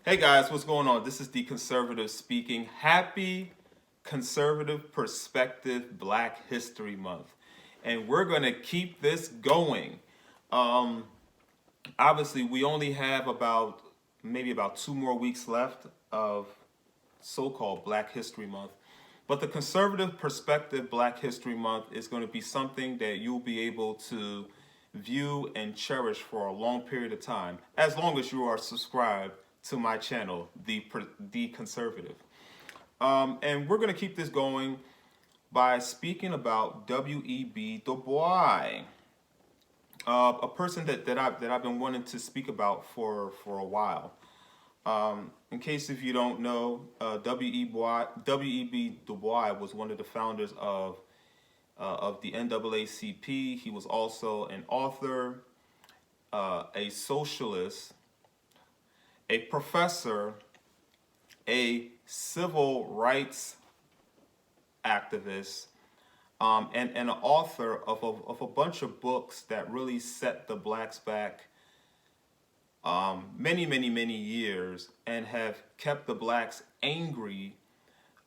Hey guys, what's going on? This is the conservative speaking. Happy Conservative Perspective Black History Month. And we're going to keep this going. Um, Obviously, we only have maybe about 2 more weeks left of so-called Black History Month. But the Conservative Perspective Black History Month is going to be something that you'll be able to view and cherish for a long period of time, as long as you are subscribed to my channel, The Conservative. And we're going to keep this going by speaking about W.E.B. Du Bois, a person that I've been wanting to speak about for a while. In case if you don't know, W.E.B. Du Bois was one of the founders of the NAACP. He was also an author, a socialist, a professor, a civil rights activist, and an author of a bunch of books that really set the blacks back many years and have kept the blacks angry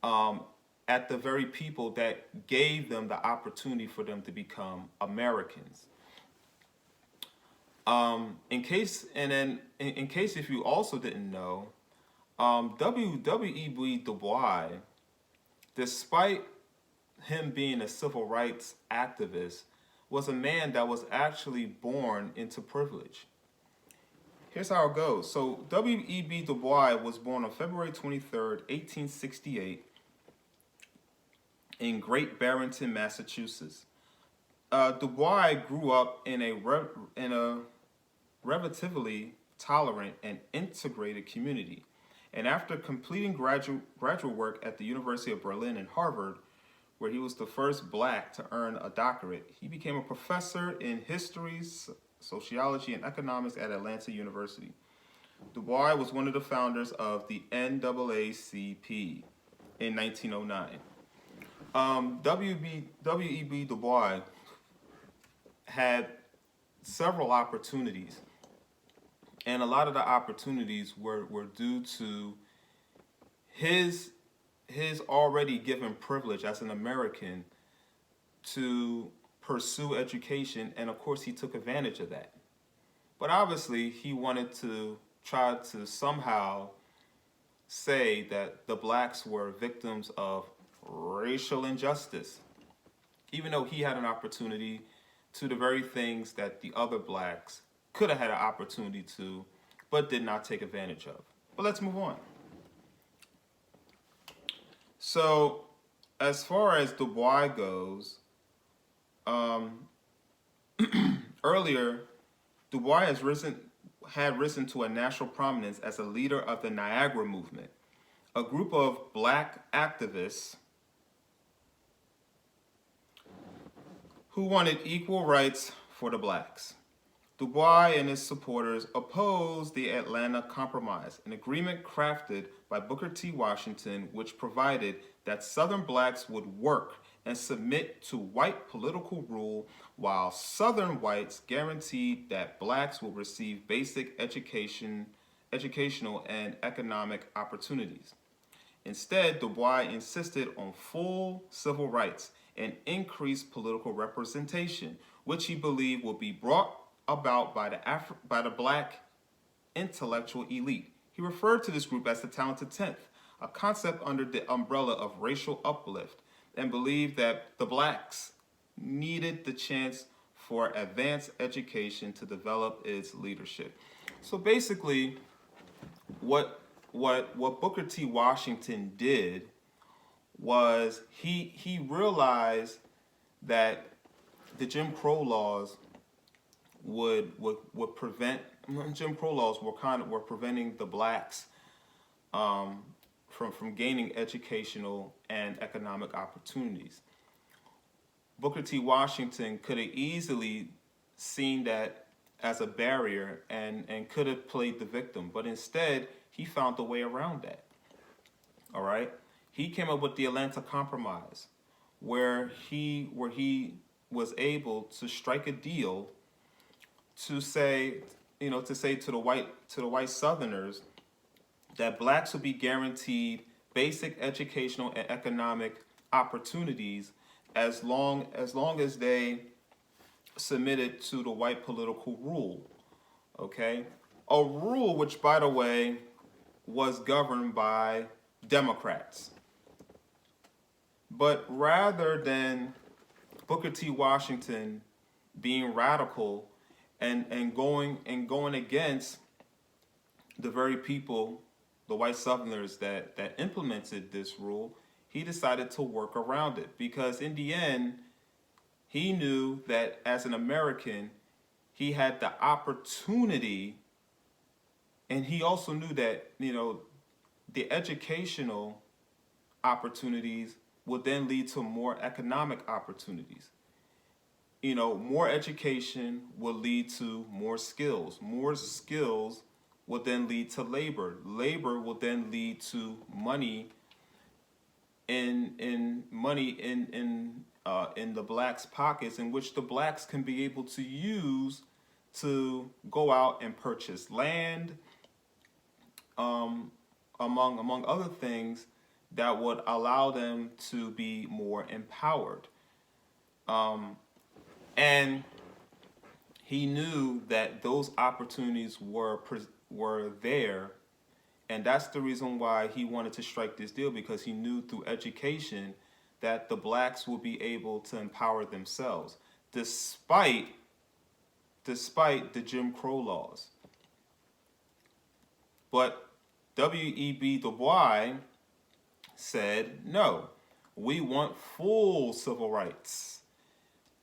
at the very people that gave them the opportunity for them to become Americans. In case if you also didn't know, W.E.B. Du Bois, despite him being a civil rights activist, was a man that was actually born into privilege. Here's how it goes. So W.E.B. Du Bois was born on February 23rd, 1868, in Great Barrington, Massachusetts. Du Bois grew up in a relatively tolerant and integrated community. And after completing graduate work at the University of Berlin and Harvard, where he was the first black to earn a doctorate, he became a professor in history, sociology, and economics at Atlanta University. Du Bois was one of the founders of the NAACP in 1909. W.E.B. Du Bois had several opportunities, and a lot of the opportunities were due to his already given privilege as an American to pursue education, and of course he took advantage of that. But obviously he wanted to try to somehow say that the blacks were victims of racial injustice, even though he had an opportunity to the very things that the other blacks could have had an opportunity to, but did not take advantage of. But let's move on. So, as far as Du Bois goes, earlier, Du Bois had risen to a national prominence as a leader of the Niagara movement, a group of black activists who wanted equal rights for the blacks. Du Bois and his supporters opposed the Atlanta Compromise, an agreement crafted by Booker T. Washington which provided that Southern blacks would work and submit to white political rule, while Southern whites guaranteed that blacks would receive basic educational and economic opportunities. Instead, Du Bois insisted on full civil rights and increased political representation, which he believed would be brought about by the black intellectual elite. He referred to this group as the Talented Tenth, a concept under the umbrella of racial uplift, and believed that the blacks needed the chance for advanced education to develop its leadership. So basically, what Booker T. Washington did was he realized that the Jim Crow laws would prevent Jim Crow laws were preventing the blacks from gaining educational and economic opportunities. Booker T. Washington could have easily seen that as a barrier and could have played the victim, but instead he found a way around that. All right, he came up with the Atlanta Compromise, where he was able to strike a deal to say to the white Southerners that blacks would be guaranteed basic educational and economic opportunities as long as they submitted to the white political rule. Okay, a rule which, by the way, was governed by Democrats. But rather than Booker T. Washington being radical and going against the very people, the white Southerners that implemented this rule, he decided to work around it because in the end, he knew that as an American, he had the opportunity, and he also knew that, the educational opportunities would then lead to more economic opportunities. More education will lead to more skills. More skills will then lead to labor. Labor will then lead to money in the blacks' pockets, in which the blacks can be able to use to go out and purchase land, among other things that would allow them to be more empowered. And he knew that those opportunities were there, and that's the reason why he wanted to strike this deal, because he knew through education that the blacks will be able to empower themselves, despite the Jim Crow laws. But W.E.B. DuBois said, no, we want full civil rights.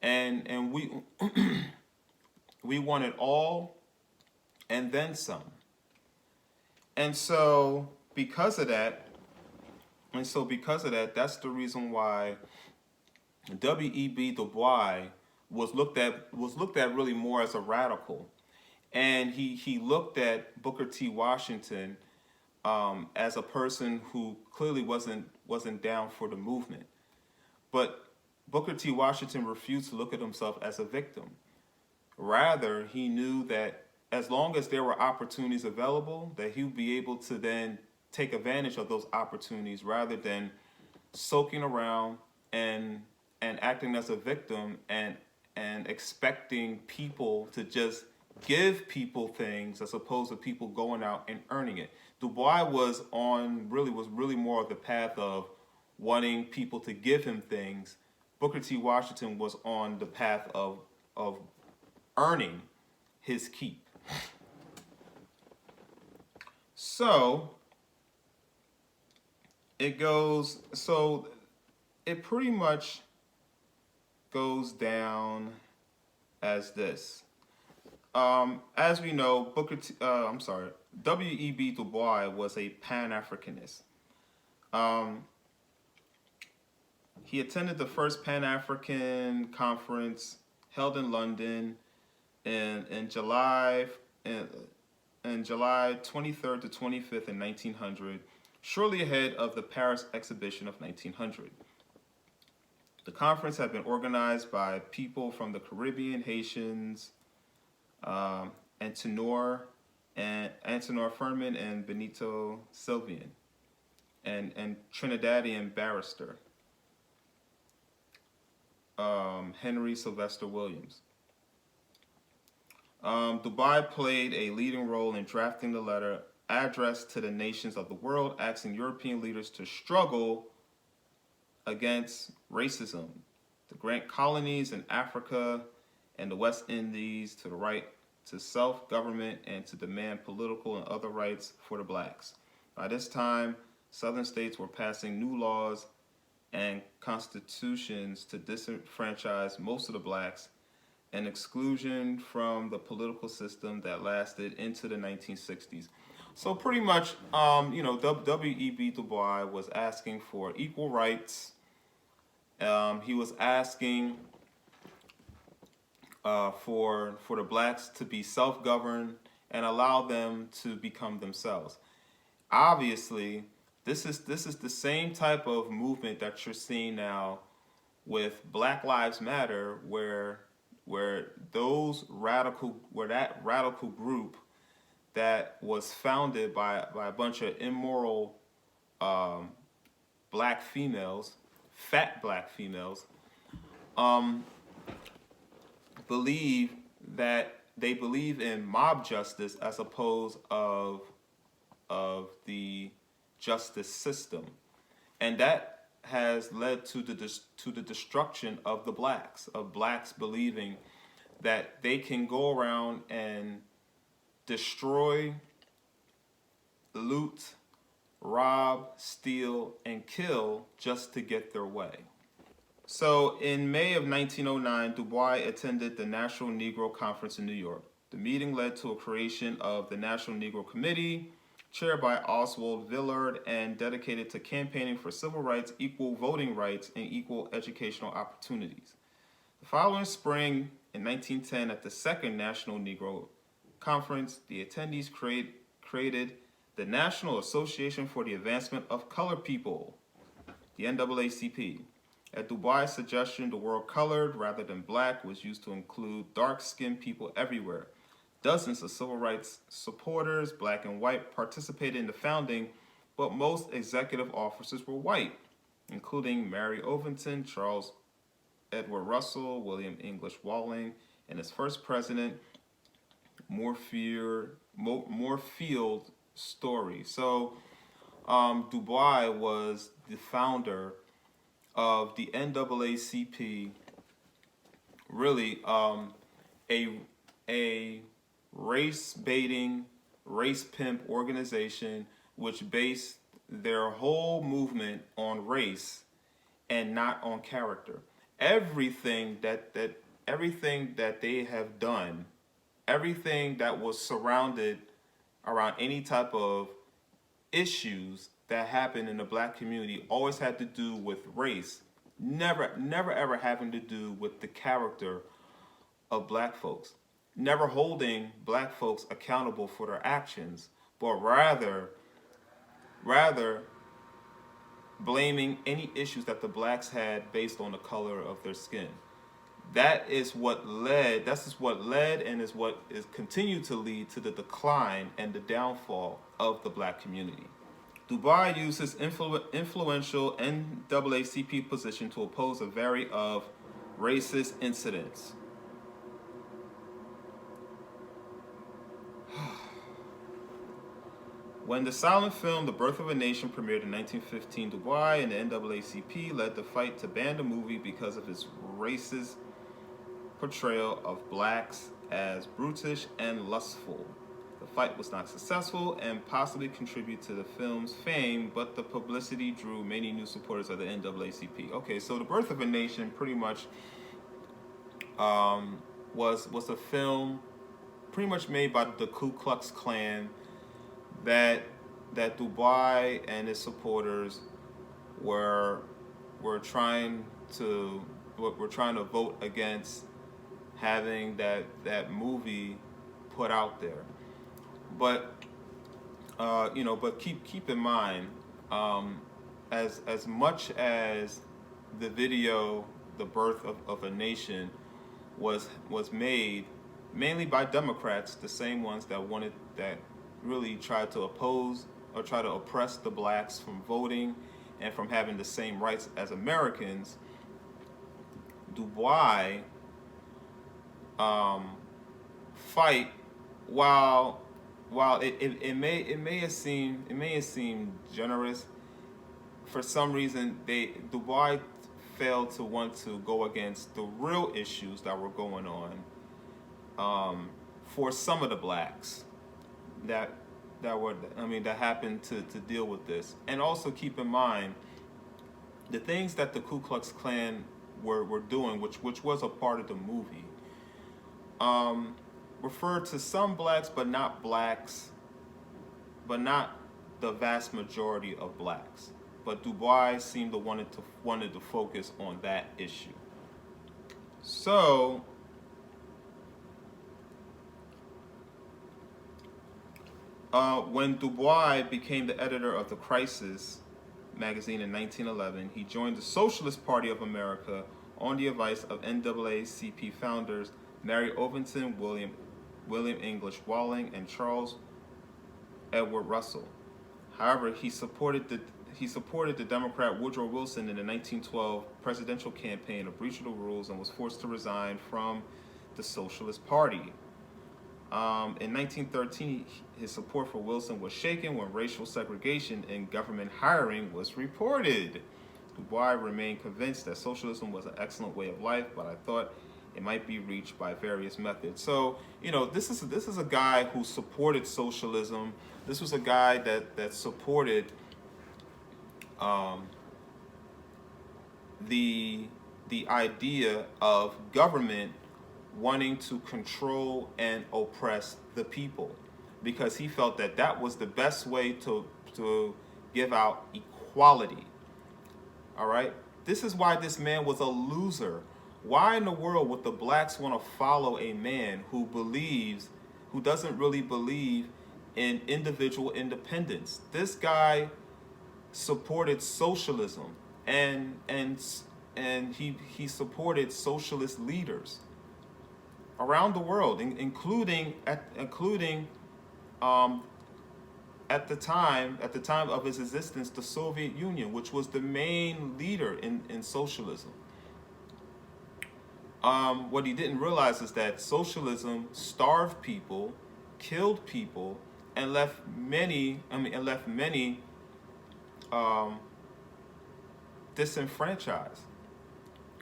And we we want it all and then some. And so because of that, that's the reason why W.E.B. DuBois was looked at really more as a radical. And he looked at Booker T. Washington as a person who clearly wasn't down for the movement. But Booker T. Washington refused to look at himself as a victim. Rather, he knew that as long as there were opportunities available, that he would be able to then take advantage of those opportunities rather than soaking around and acting as a victim and expecting people to just give people things as opposed to people going out and earning it. DuBois was really more of the path of wanting people to give him things. Booker T. Washington was on the path of earning his keep. So it pretty much goes down as this. As we know, W.E.B. DuBois was a Pan-Africanist. He attended the first Pan-African conference held in London in July 23rd to 25th in 1900, shortly ahead of the Paris exhibition of 1900. The conference had been organized by people from the Caribbean, Haitians, Antenor Furman and Benito Sylvian, and Trinidadian barrister Henry Sylvester Williams. DuBois played a leading role in drafting the letter addressed to the nations of the world, asking European leaders to struggle against racism, to grant colonies in Africa and the West Indies to the right to self-government, and to demand political and other rights for the blacks. By this time, Southern states were passing new laws and constitutions to disenfranchise most of the blacks, an exclusion from the political system that lasted into the 1960s. So pretty much, W.E.B. DuBois was asking for equal rights. He was asking for the blacks to be self-governed and allow them to become themselves. Obviously, this is the same type of movement that you're seeing now with Black Lives Matter, where that radical group that was founded by a bunch of immoral um, black females, fat black females, um, believe that they believe in mob justice as opposed of the justice system, and that has led to the destruction of the blacks, of blacks believing that they can go around and destroy, loot, rob, steal, and kill just to get their way. So in May of 1909, DuBois attended the National Negro Conference in New York. The meeting led to a creation of the National Negro Committee, chaired by Oswald Villard and dedicated to campaigning for civil rights, equal voting rights, and equal educational opportunities. The following spring, in 1910, at the Second National Negro Conference, the attendees created the National Association for the Advancement of Colored People, the NAACP. At DuBois' suggestion, the word colored rather than black was used to include dark-skinned people everywhere. Dozens of civil rights supporters, black and white, participated in the founding, but most executive officers were white, including Mary Overton, Charles Edward Russell, William English Walling, and its first president, Moorfield Story. So DuBois was the founder of the NAACP, really a race-baiting, race-pimp organization which based their whole movement on race and not on character. Everything that they have done, everything that was surrounded around any type of issues that happened in the black community always had to do with race, never ever having to do with the character of black folks, never holding black folks accountable for their actions, but rather blaming any issues that the blacks had based on the color of their skin. That is what led and is what is continued to lead to the decline and the downfall of the black community. DuBois used his influential NAACP position to oppose a variety of racist incidents. When the silent film The Birth of a Nation premiered in 1915, DuBois and the NAACP led the fight to ban the movie because of its racist portrayal of blacks as brutish and lustful. The fight was not successful and possibly contributed to the film's fame, but the publicity drew many new supporters of the NAACP. Okay, so The Birth of a Nation pretty much was a film pretty much made by the Ku Klux Klan that DuBois and his supporters were trying to vote against having that movie put out there. But but keep in mind, as much as the video The Birth of a Nation was made mainly by Democrats, the same ones that really tried to oppose or try to oppress the blacks from voting and from having the same rights as Americans, DuBois fight while it may have seemed generous. For some reason, DuBois failed to want to go against the real issues that were going on for some of the blacks that happened to deal with this. And also keep in mind the things that the Ku Klux Klan were doing, which was a part of the movie, referred to some blacks, but not the vast majority of blacks. But DuBois seemed to wanted to focus on that issue. So when DuBois became the editor of The Crisis magazine in 1911, he joined the Socialist Party of America on the advice of NAACP founders Mary Overton, William English Walling, and Charles Edward Russell. However, he supported the Democrat Woodrow Wilson in the 1912 presidential campaign, a breach of the rules, and was forced to resign from the Socialist Party. In 1913, his support for Wilson was shaken when racial segregation in government hiring was reported. DuBois remained convinced that socialism was an excellent way of life, but I thought it might be reached by various methods. So, this is a guy who supported socialism. This was a guy that supported the idea of government wanting to control and oppress the people, because he felt that was the best way to give out equality. All right? This is why this man was a loser. Why in the world would the blacks want to follow a man who doesn't really believe in individual independence? This guy supported socialism, and he supported socialist leaders around the world, including at the time of his existence, the Soviet Union, which was the main leader in socialism. What he didn't realize is that socialism starved people, killed people, and left many disenfranchised.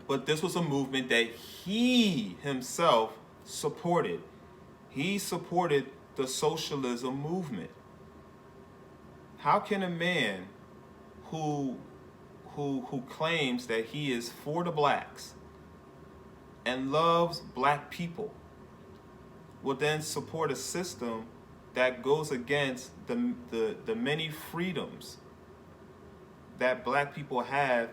But this was a movement that he himself supported. He supported the socialism movement. How can a man who claims that he is for the blacks and loves black people will then support a system that goes against the many freedoms that black people have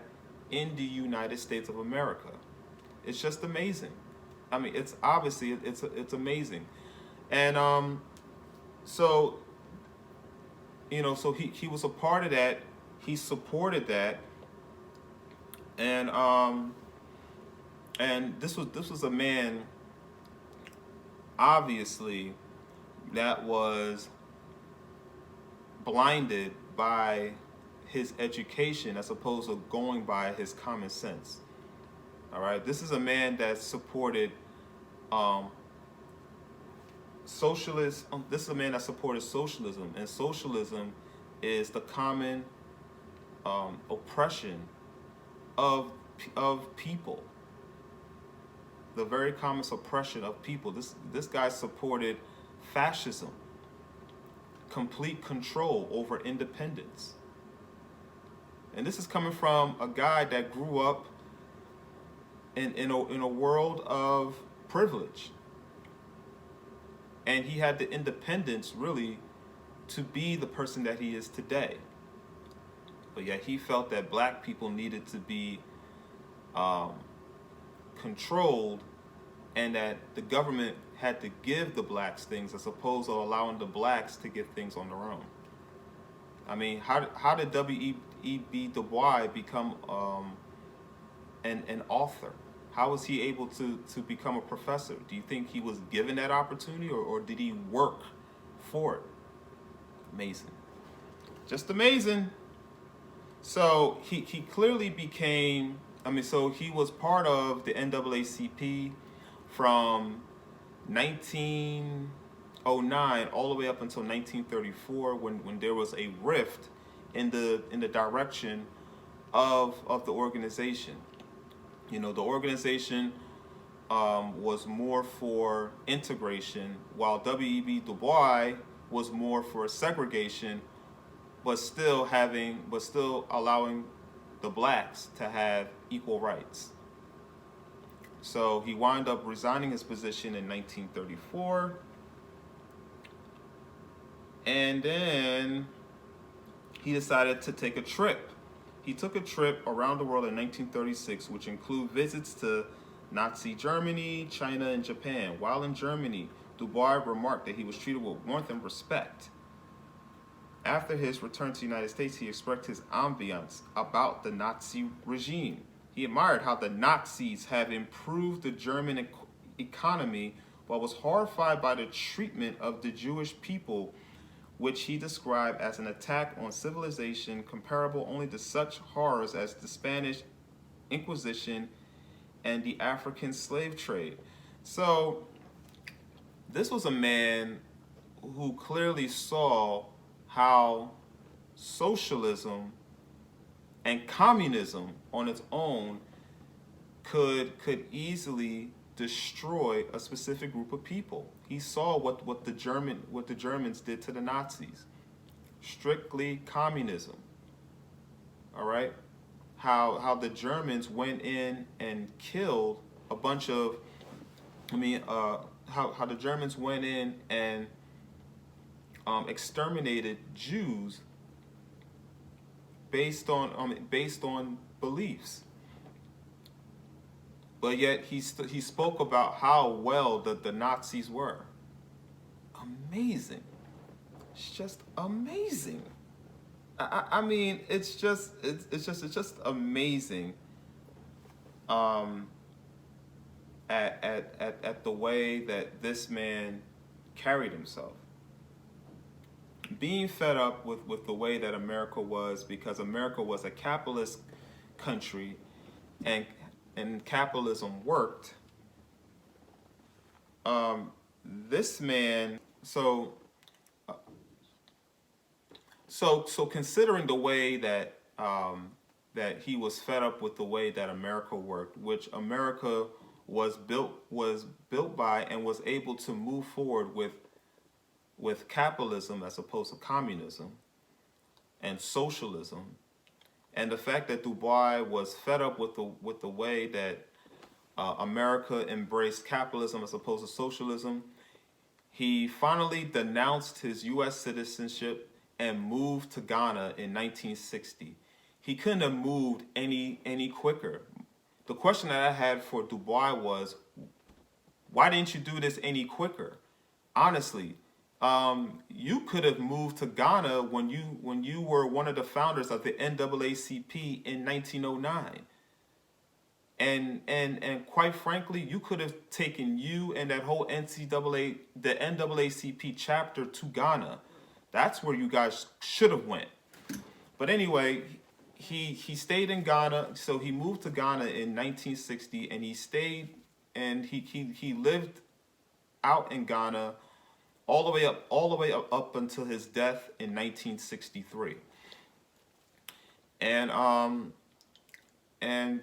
in the United States of America? It's just amazing. I mean, it's obviously it's amazing. And so he was a part of that. He supported that. And this was a man, obviously, that was blinded by his education as opposed to going by his common sense. All right, this is a man that supported socialist. This is a man that supported socialism, and socialism is the common oppression of people. The very common oppression of people. This guy supported fascism, complete control over independence. And this is coming from a guy that grew up in a world of privilege. And he had the independence, really, to be the person that he is today. But yet he felt that black people needed to be controlled, and that the government had to give the blacks things as opposed to allowing the blacks to get things on their own. I mean, how did W.E.B. DuBois become an author? How was he able to become a professor? Do you think he was given that opportunity, or did he work for it? Amazing. Just amazing. So he clearly became, so he was part of the NAACP from 1909 all the way up until 1934, when there was a rift in the direction of the organization. The organization was more for integration, while W.E.B. DuBois was more for segregation, but still allowing the blacks to have equal rights. So he wound up resigning his position in 1934, and then he decided to take a trip. He took a trip around the world in 1936, which included visits to Nazi Germany, China, and Japan. While in Germany, DuBois remarked that he was treated with warmth and respect. After his return to the United States, he expressed his ambiance about the Nazi regime. He admired how the Nazis had improved the German economy, but was horrified by the treatment of the Jewish people which he described as an attack on civilization comparable only to such horrors as the Spanish Inquisition and the African slave trade. So this was a man who clearly saw how socialism and communism on its own could easily destroy a specific group of people. He saw what the Germans did to the Nazis. Strictly communism. All right? How the Germans went in and killed a bunch of how the Germans went in and exterminated Jews based on beliefs. But yet he spoke about how well the Nazis were. Amazing. It's just amazing. I mean, it's just amazing. At the way that this man carried himself. Being fed up with the way that America was, because America was a capitalist country and capitalism worked. This man, so considering the way that that he was fed up with the way that America worked, which America was built by and was able to move forward with capitalism as opposed to communism and socialism, and the fact that DuBois was fed up with the way that America embraced capitalism as opposed to socialism, he finally denounced his U.S. citizenship and moved to Ghana in 1960. He couldn't have moved any quicker. The question that I had for DuBois was, why didn't you do this any quicker? Honestly, you could have moved to Ghana when you were one of the founders of the NAACP in 1909. And quite frankly, you could have taken you and that whole the NAACP chapter to Ghana. That's where you guys should have went. But anyway, he stayed in Ghana, so he moved to Ghana in 1960, and he stayed and he lived out in Ghana all the way up until his death in 1963. And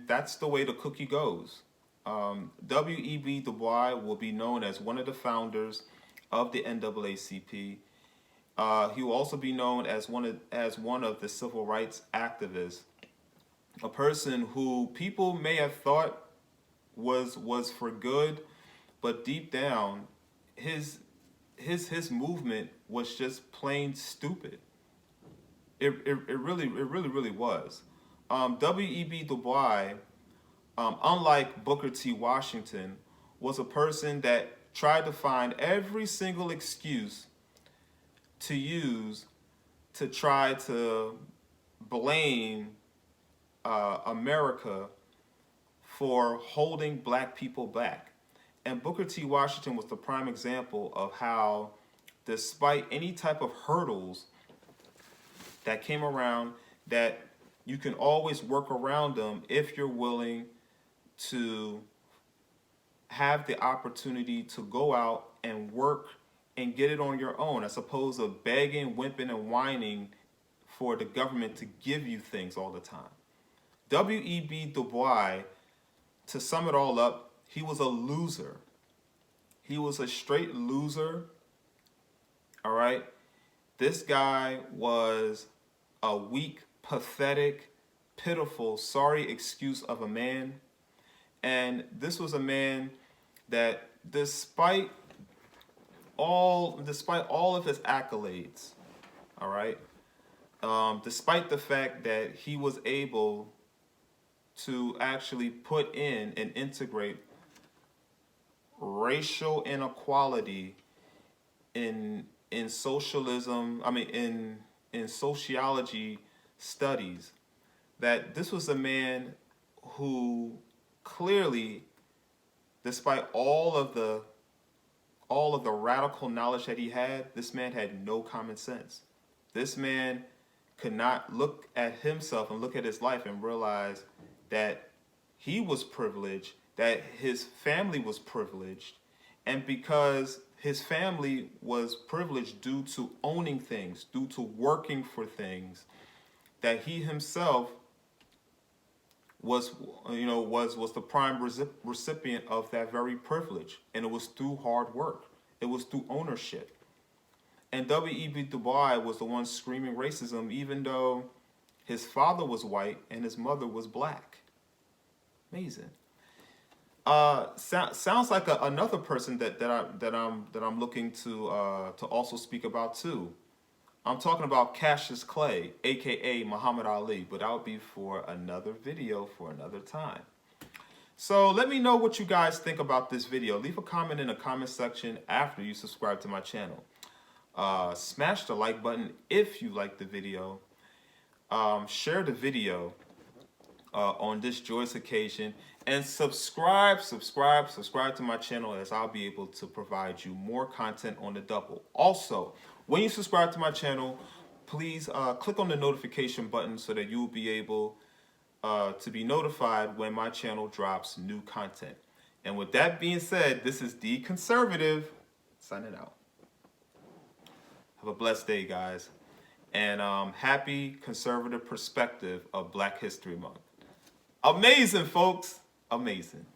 that's the way the cookie goes. W.E.B. DuBois will be known as one of the founders of the NAACP. He will also be known as one of the civil rights activists, a person who people may have thought was for good, but deep down, his movement was just plain stupid. It really was. W.E.B. DuBois, unlike Booker T. Washington, was a person that tried to find every single excuse to use to try to blame America for holding black people back. And Booker T. Washington was the prime example of how, despite any type of hurdles that came around, that you can always work around them if you're willing to have the opportunity to go out and work and get it on your own, as opposed to begging, wimping, and whining for the government to give you things all the time. W.E.B. DuBois, to sum it all up, he was a loser. He was a straight loser, all right? This guy was a weak, pathetic, pitiful, sorry excuse of a man. And this was a man that, despite all of his accolades, all right, despite the fact that he was able to actually put in and integrate racial inequality in socialism, in sociology studies, that this was a man who clearly, despite all of the all of the radical knowledge that he had, this man had no common sense. This man could not look at himself and look at his life and realize that he was privileged, that his family was privileged, and because his family was privileged due to owning things, due to working for things, that he himself was the prime recipient of that very privilege, and it was through hard work. It was through ownership. And W.E.B. DuBois was the one screaming racism, even though his father was white and his mother was black. Amazing. Sounds like another person that I'm looking to also speak about too. I'm talking about Cassius Clay, aka Muhammad Ali, but that'll be for another video for another time. So let me know what you guys think about this video. Leave a comment in the comment section after you subscribe to my channel. Smash the like button if you like the video. Share the video on this joyous occasion, and subscribe to my channel, as I'll be able to provide you more content on the double. Also, when you subscribe to my channel, please click on the notification button so that you'll be able to be notified when my channel drops new content. And with that being said, this is The Conservative signing out. Have a blessed day, guys, and happy conservative perspective of Black History Month. Amazing, folks. Amazing.